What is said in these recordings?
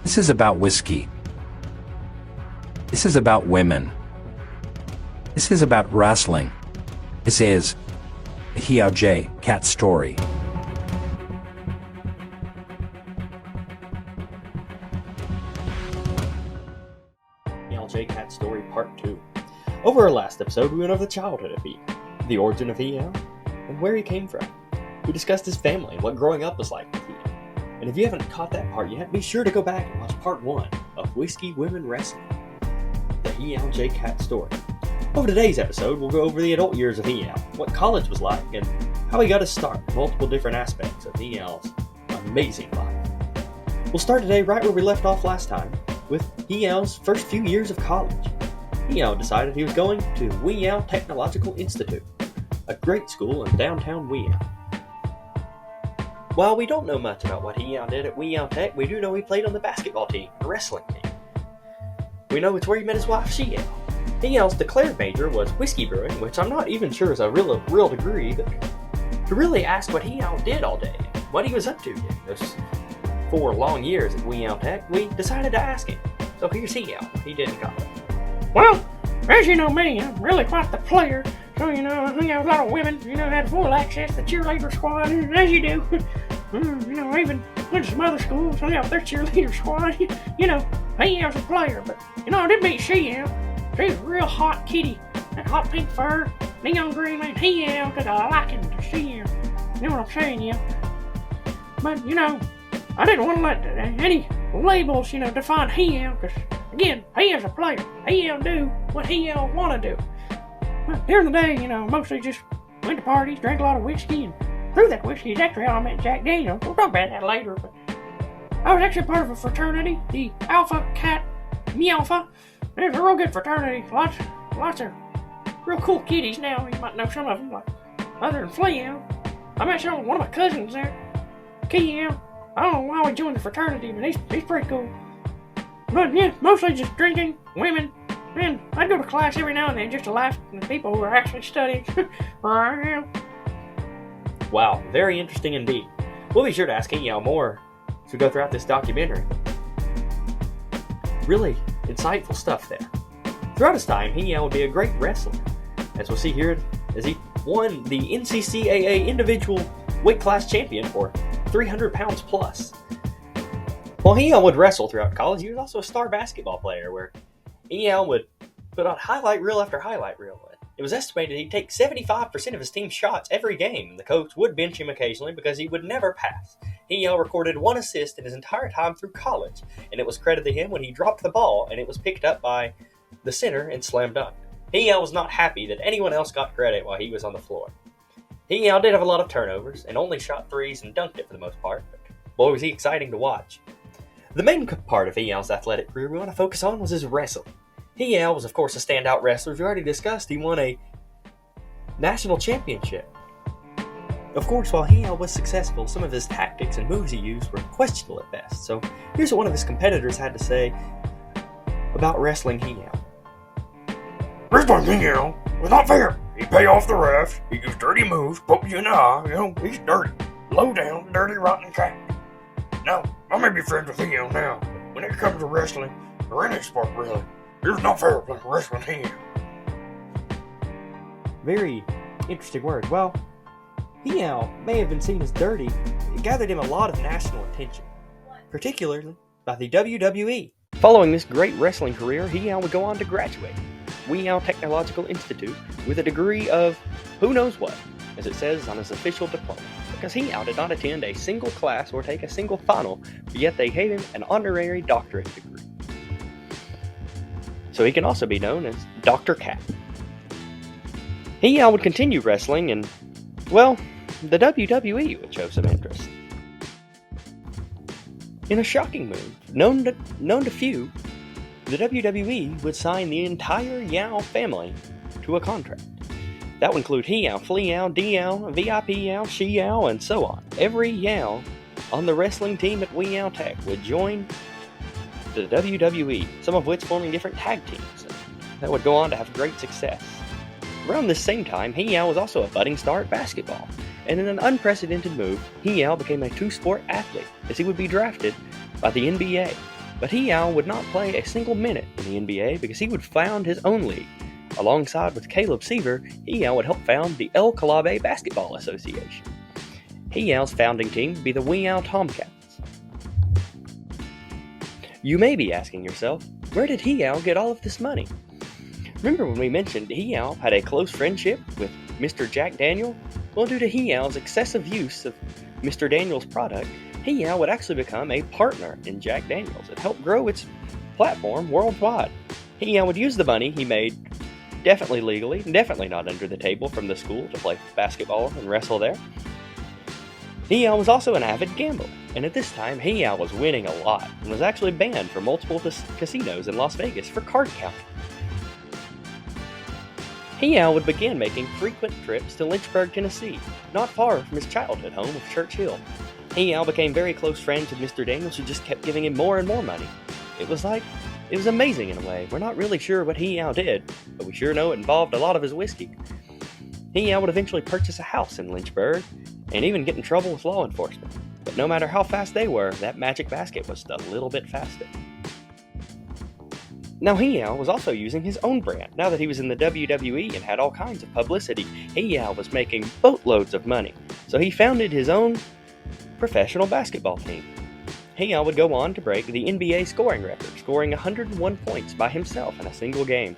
This is about whiskey. This is about women. This is about wrestling. This is the Heow J. Cat story. Heow J. Cat Story Part 2. Over our last episode, we went over the childhood of Heow, the origin of Heow, and where he came from. We discussed his family and what growing up was like with Heow. And if you haven't caught that part yet, be sure to go back and watch Part 1 of Whiskey Women Wrestling, the Heow J. Cat Story. Over today's episode, we'll go over the adult years of Heow, what college was like, and how he got his start in multiple different aspects of Heow's amazing life. We'll start today right where we left off last time, with Heow's first few years of college. Heow decided he was going to Heow Technological Institute, a great school in downtown Heow. While we don't know much about what Heow did at Heow Tech, we do know he played on the basketball team, the wrestling team. We know it's where he met his wife, Heow. Heow's declared major was whiskey brewing, which I'm not even sure is a real degree, but to really ask what Heow did all day, what he was up to during those 4 long years at Heow Tech, we decided to ask him. So here's Heow, what he did in college. Well, as you know me, I'm really quite the player. So, I hung out with a lot of women, had full access to the cheerleader squad, as you do. I even went to some other schools, hung out with their cheerleader squad. Heow's a player, but, I did meet Heow. She's a real hot kitty. That hot pink fur, neon green man, Heow took a liking to Heow. You know what I'm saying, yeah? But, I didn't want to let any labels, define Heow, because, again, Heow's a player. Heow do what Heow want to do. But during the day, mostly just went to parties, drank a lot of whiskey, and through that whiskey is actually how I met Jack Daniels. We'll talk about that later, but I was actually part of a fraternity, the Alpha Cat Meowpha. It's a real good fraternity. Lots of real cool kitties now. You might know some of them, like other than Fleow. I met one of my cousins there, Keow. I don't know why we joined the fraternity, but he's pretty cool. But yeah, mostly just drinking, women, and I'd go to class every now and then just to laugh at the people who are actually studying. Wow, very interesting indeed. We'll be sure to ask Heow more as we go throughout this documentary. Really insightful stuff there. Throughout his time, Heow would be a great wrestler, as we'll see here, as he won the NCCAA individual weight class champion for 300 pounds plus. While Heow would wrestle throughout college, he was also a star basketball player, where Heow would put on highlight reel after highlight reel. It was estimated he'd take 75% of his team's shots every game, and the coach would bench him occasionally because he would never pass. Heow recorded 1 assist in his entire time through college, and it was credited to him when he dropped the ball and it was picked up by the center and slam dunked. Heow was not happy that anyone else got credit while he was on the floor. Heow did have a lot of turnovers and only shot threes and dunked it for the most part, but boy was he exciting to watch. The main part of Heow's athletic career we want to focus on was his wrestling. Heow was of course a standout wrestler. As we already discussed, he won a national championship. Of course, while Heow was successful, some of his tactics and moves he used were questionable at best. So here's what one of his competitors had to say about wrestling Heow. Wrestling Heow was not fair. He pay off the refs, he used dirty moves, pokes you in the eye, he's dirty. Low down, dirty, rotten cat. Now, I may be friends with Heow now, but when it comes to wrestling, or any sport really, it's not fair like wrestling Heow. Very interesting words. Well, Heow may have been seen as dirty. It gathered him a lot of national attention, particularly by the WWE. Following this great wrestling career, Heow would go on to graduate Heow Technological Institute with a degree of who knows what, as it says on his official diploma, because Heow did not attend a single class or take a single final, but yet they gave him an honorary doctorate degree. So he can also be known as Dr. Cat. Heow would continue wrestling, and, well, the WWE would show some interest. In a shocking move, known to few, the WWE would sign the entire Heow family to a contract. That would include Heow, Fleow, Deow, VIP Heow, Sheow, and so on. Every Heow on the wrestling team at Heow Tech would join the WWE, some of which forming different tag teams that would go on to have great success. Around this same time, Heow was also a budding star at basketball, and in an unprecedented move, Heow became a two-sport athlete, as he would be drafted by the NBA. But Heow would not play a single minute in the NBA because he would found his own league. Alongside with Caleb Seaver, Heow would help found the El Calabe Basketball Association. Heow's founding team would be the Heow Tomcats. You may be asking yourself, where did Heow get all of this money? Remember when we mentioned Heow had a close friendship with Mr. Jack Daniel? Well, due to Heow's excessive use of Mr. Daniel's product, Heow would actually become a partner in Jack Daniel's and help grow its platform worldwide. Heow would use the money he made, definitely legally, definitely not under the table, from the school to play basketball and wrestle there. Heow was also an avid gambler, and at this time, Heow was winning a lot and was actually banned from multiple casinos in Las Vegas for card counting. Heow would begin making frequent trips to Lynchburg, Tennessee, not far from his childhood home of Church Hill. Heow became very close friends with Mr. Daniels, who just kept giving him more and more money. It was amazing in a way. We're not really sure what Heow did, but we sure know it involved a lot of his whiskey. Heow would eventually purchase a house in Lynchburg and even get in trouble with law enforcement. But no matter how fast they were, that magic basket was just a little bit faster. Now, Heow was also using his own brand. Now that he was in the WWE and had all kinds of publicity, Heow was making boatloads of money. So he founded his own professional basketball team. Heow would go on to break the NBA scoring record, scoring 101 points by himself in a single game.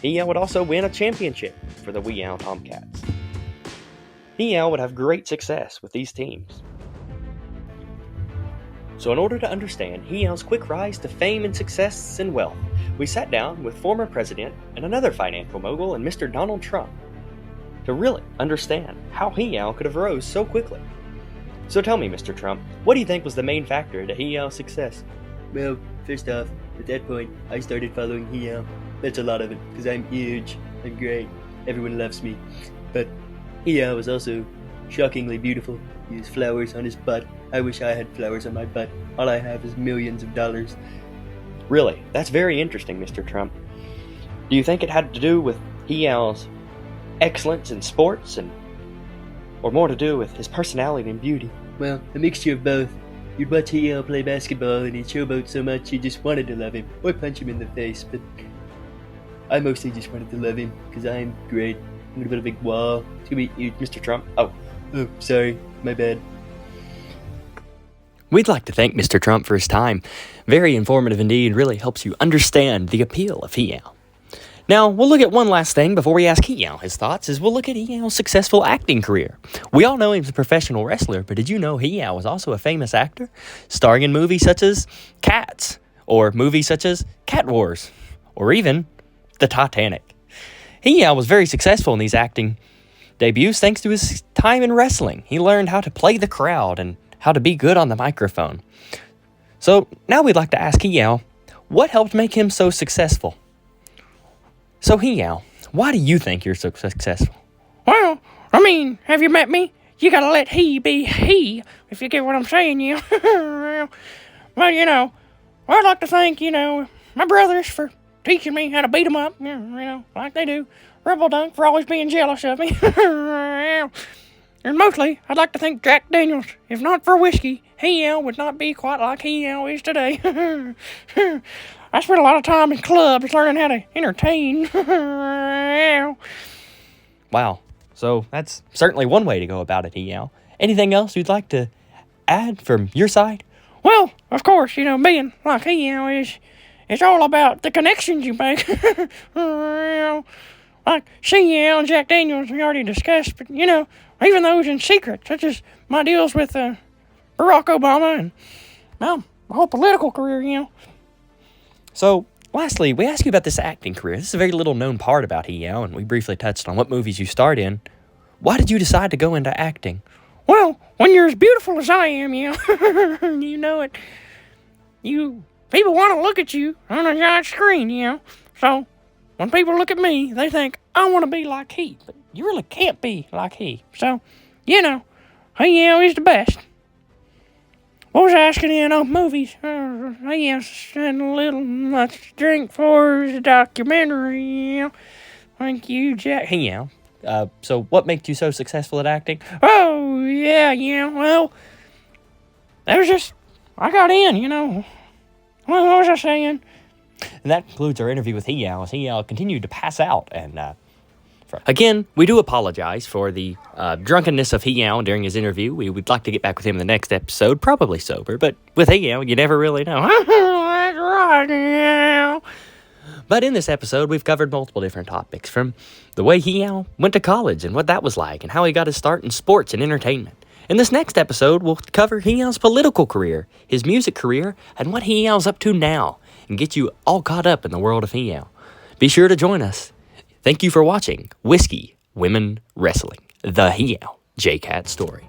Heow would also win a championship for the Heow Tomcats. Heow would have great success with these teams. So in order to understand Heow's quick rise to fame and success and wealth, we sat down with former president and another financial mogul and Mr. Donald Trump to really understand how Heow could have rose so quickly. So tell me, Mr. Trump, what do you think was the main factor to Heow's success? Well, first off, at that point, I started following Heow. That's a lot of it, because I'm huge. I'm great. Everyone loves me. But Heow was also shockingly beautiful. He has flowers on his butt. I wish I had flowers on my butt. All I have is millions of dollars. Really? That's very interesting, Mr. Trump. Do you think it had to do with Heow's excellence in sports, or more to do with his personality and beauty? Well, a mixture of both. You'd watch Heow play basketball and he'd showboat so much you just wanted to love him, or punch him in the face, but I mostly just wanted to love him, because I'm great. I'm gonna build a big wall. It's gonna be huge. Mr. Trump? Oh, sorry. My bad. we'd like to thank Mr. Trump for his time. Very informative indeed, really helps you understand the appeal of Heow. Now, we'll look at one last thing before we ask Heow his thoughts, is we'll look at Heow's successful acting career. We all know he's a professional wrestler, but did you know Heow was also a famous actor, starring in movies such as Cats, or movies such as Cat Wars, or even The Titanic? Heow was very successful in these acting debuts thanks to his time in wrestling. He learned how to play the crowd and how to be good on the microphone. So now we'd like to ask Heow, what helped make him so successful? So Heow, why do you think you're so successful? Well, I mean, have you met me? You gotta let he be he, if you get what I'm saying, you. Well, I'd like to thank, my brothers for teaching me how to beat 'em up, like they do. Rebel Dunk for always being jealous of me. And mostly, I'd like to thank Jack Daniels. If not for whiskey, Heow would not be quite like Heow is today. I spent a lot of time in clubs learning how to entertain. Wow, so that's certainly one way to go about it, Heow. Anything else you'd like to add from your side? Well, of course, being like Heow is, it's all about the connections you make. Like Heow and Jack Daniels we already discussed, but even those in secret, such as my deals with Barack Obama and, well, my whole political career, So, lastly, we asked you about this acting career. This is a very little known part about Heow, and we briefly touched on what movies you starred in. Why did you decide to go into acting? Well, when you're as beautiful as I am, you know it. People want to look at you on a giant screen, So, when people look at me, they think, I want to be like he. But you really can't be like he. So, Heow is the best. What was I asking in movies? Yes, and a little much to drink for the documentary. Thank you, Jack. Heow, so what made you so successful at acting? Oh, yeah, well, it was just, I got in, What was I saying? And that concludes our interview with Heow, as Heow continued to pass out. And again, we do apologize for the drunkenness of Heow during his interview. We would like to get back with him in the next episode, probably sober, but with Heow, you never really know. That's right, yeah. But in this episode, we've covered multiple different topics, from the way Heow went to college and what that was like, and how he got his start in sports and entertainment. In this next episode, we'll cover Heow's political career, his music career, and what Heow's up to now, and get you all caught up in the world of Heow. Be sure to join us. Thank you for watching Whiskey, Women, Wrestling, the Heow J-Cat story.